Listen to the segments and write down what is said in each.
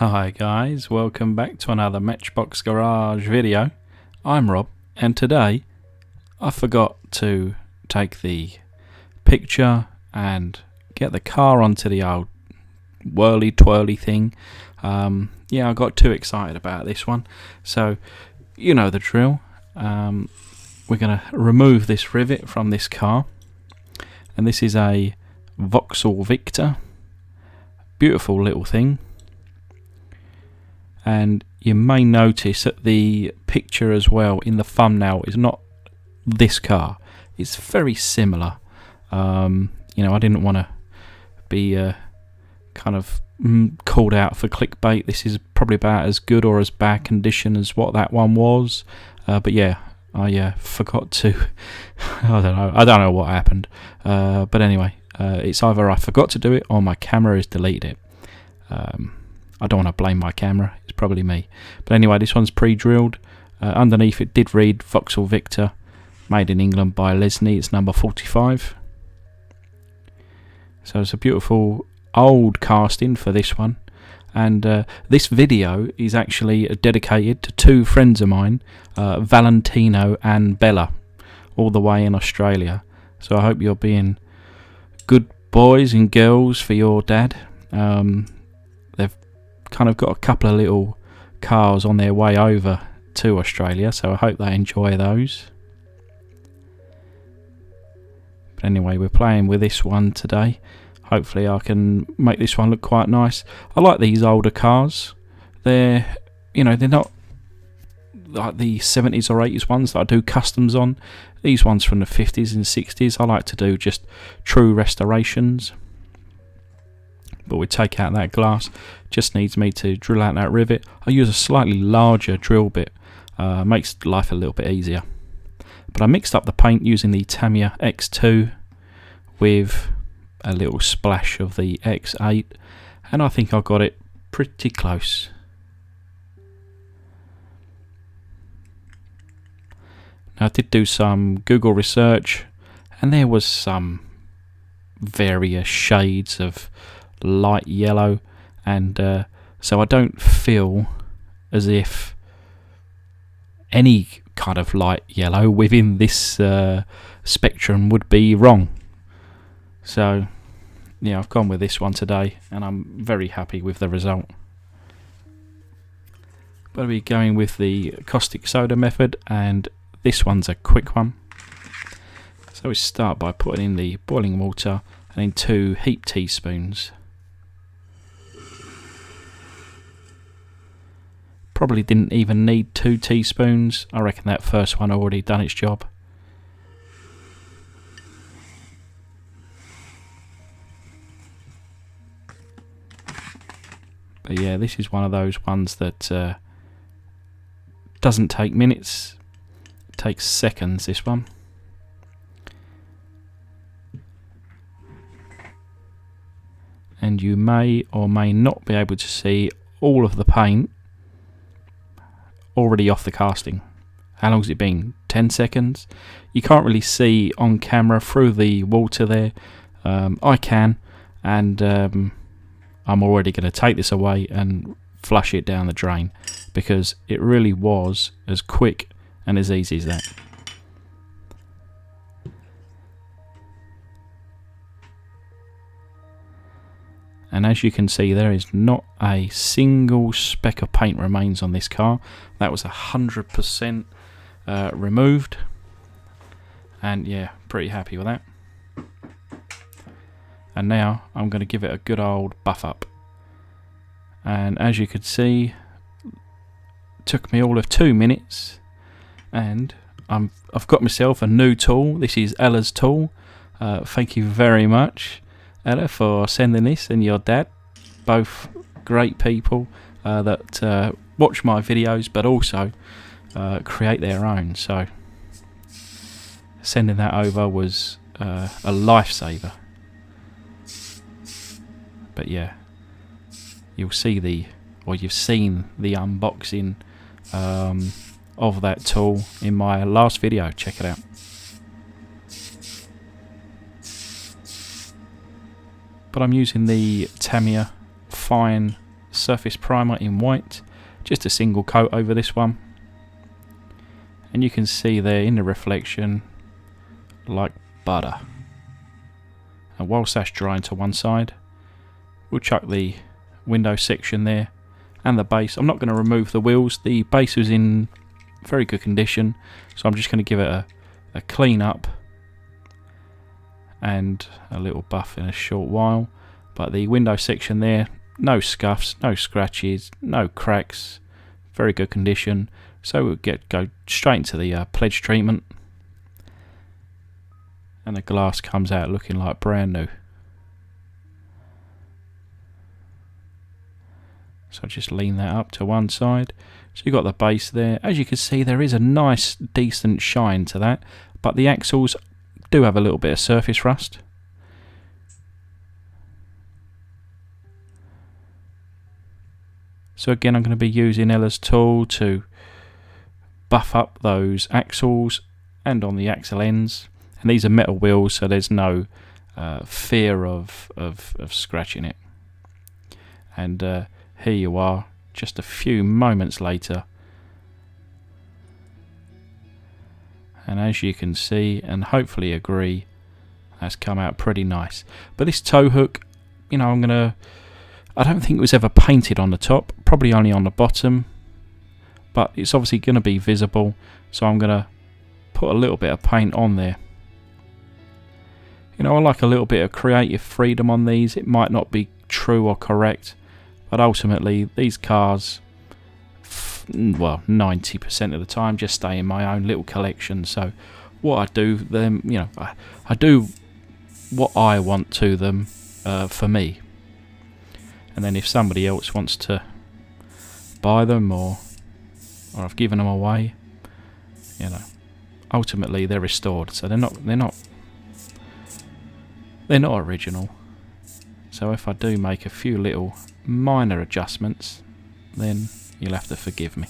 Hi guys, welcome back to another Matchbox Garage video. I'm Rob, and today I forgot to take the picture and get the car onto the old whirly twirly thing. Yeah, I got too excited about this one, so you know the drill. We're going to remove this rivet from this car, and this is a Vauxhall Victor. Beautiful little thing. And you may notice that the picture as well in the thumbnail is not this car. It's very similar. You know, I didn't want to be kind of called out for clickbait. This is probably about as good or as bad condition as what that one was. But yeah, I forgot to. I don't know what happened. But anyway, it's either I forgot to do it or my camera has deleted it. I don't want to blame my camera, it's probably me. But anyway, this one's pre-drilled. Underneath it did read Vauxhall Victor, made in England by Lesney. It's number 45. So it's a beautiful old casting for this one. And this video is actually dedicated to two friends of mine, Valentino and Bella, all the way in Australia. So I hope you're being good boys and girls for your dad. They've kind of got a couple of little cars on their way over to Australia, so I hope they enjoy those. But anyway, we're playing with this one today. Hopefully I can make this one look quite nice. I like these older cars. They're not like the 70s or 80s ones that I do customs on. These ones from the 50s and 60s I like to do just true restorations. But we take out that glass, just needs me to drill out that rivet. I use a slightly larger drill bit, makes life a little bit easier. But I mixed up the paint using the Tamiya X2 with a little splash of the X8, and I think I got it pretty close. Now I did do some Google research, and there was some various shades of light yellow, and so I don't feel as if any kind of light yellow within this spectrum would be wrong. So yeah, I've gone with this one today, and I'm very happy with the result. But I'll be going with the caustic soda method, and this one's a quick one. So we start by putting in the boiling water and in 2 heaped teaspoons. Probably didn't even need 2 teaspoons. I reckon that first one already done its job. But yeah, this is one of those ones that doesn't take minutes. It takes seconds, this one. And you may or may not be able to see all of the paint already off the casting. How long has it been? 10 seconds? You can't really see on camera through the water there. I can, and I'm already going to take this away and flush it down the drain, because it really was as quick and as easy as that. And as you can see, there is not a single speck of paint remains on this car. That was 100% removed, and yeah, pretty happy with that. And now I'm going to give it a good old buff up. And as you can see, it took me all of 2 minutes, and I've got myself a new tool. This is Ella's tool. Thank you very much, Ella, for sending this, and your dad, both great people that watch my videos but also create their own. So sending that over was a lifesaver. But yeah, you'll see you've seen the unboxing of that tool in my last video. Check it out. But I'm using the Tamiya fine surface primer in white, just a single coat over this one, and you can see there in the reflection like butter. And whilst that's drying to one side, we'll chuck the window section there and the base. I'm not going to remove the wheels. The base was in very good condition, so I'm just going to give it a clean up and a little buff in a short while. But the window section there, no scuffs, no scratches, no cracks, very good condition. So we'll go straight into the pledge treatment, and the glass comes out looking like brand new. So just lean that up to one side. So you've got the base there. As you can see, there is a nice decent shine to that, but the axles do have a little bit of surface rust. So again, I'm going to be using Ella's tool to buff up those axles and on the axle ends. And these are metal wheels, so there's no fear of scratching it. And here you are, just a few moments later. And as you can see, and hopefully agree, that's come out pretty nice. But this tow hook, you know, I don't think it was ever painted on the top, probably only on the bottom. But it's obviously going to be visible, so I'm going to put a little bit of paint on there. You know, I like a little bit of creative freedom on these. It might not be true or correct, but ultimately these cars, well, 90% of the time just stay in my own little collection. So what I do them, you know, I do what I want to them for me. And then if somebody else wants to buy them or I've given them away, you know, ultimately they're restored. So they're not original. So if I do make a few little minor adjustments, then you'll have to forgive me.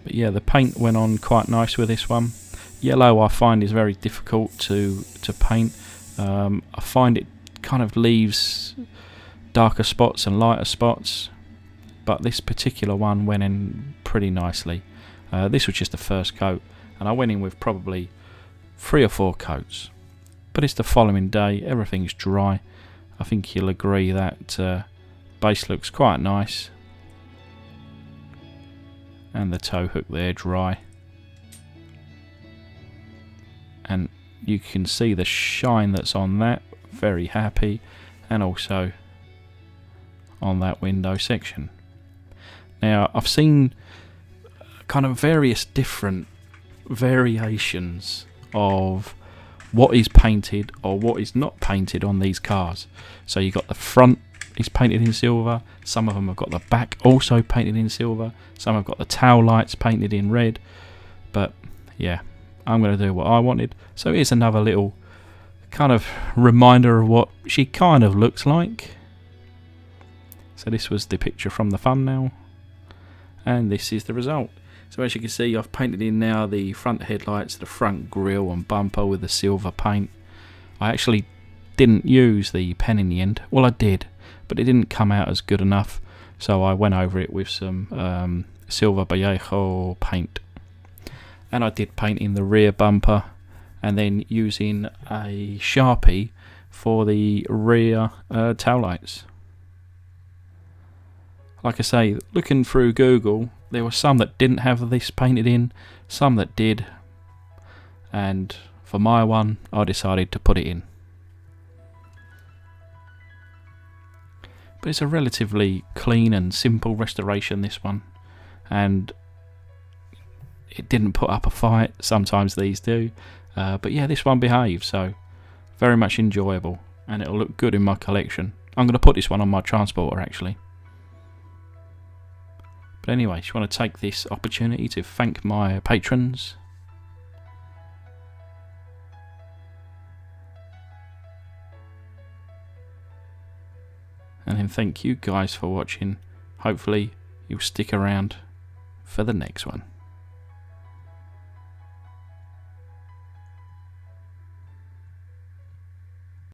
But yeah, the paint went on quite nice with this one. Yellow I find is very difficult to paint. I find it kind of leaves darker spots and lighter spots, but this particular one went in pretty nicely. This was just the first coat, and I went in with probably 3 or 4 coats. But it's the following day, everything's dry. I think you'll agree that base looks quite nice, and the tow hook there dry, and you can see the shine that's on that. Very happy, and also on that window section. Now I've seen kind of various different variations of what is painted or what is not painted on these cars. So you got the front is painted in silver, some of them have got the back also painted in silver, some have got the tail lights painted in red. But yeah, I'm going to do what I wanted. So here's another little kind of reminder of what she kind of looks like. So this was the picture from the thumbnail, and this is the result. So as you can see, I've painted in now the front headlights, the front grille and bumper with the silver paint. I actually didn't use the pen in the end. Well, I did, but it didn't come out as good enough, so I went over it with some silver Vauxhall paint. And I did paint in the rear bumper, and then using a Sharpie for the rear tail lights. Like I say, looking through Google, there were some that didn't have this painted in, some that did, and for my one I decided to put it in. But it's a relatively clean and simple restoration, this one, and it didn't put up a fight. Sometimes these do, but yeah, this one behaved, so very much enjoyable, and it'll look good in my collection. I'm going to put this one on my transporter actually. But anyway, just want to take this opportunity to thank my patrons. And then thank you guys for watching. Hopefully you'll stick around for the next one.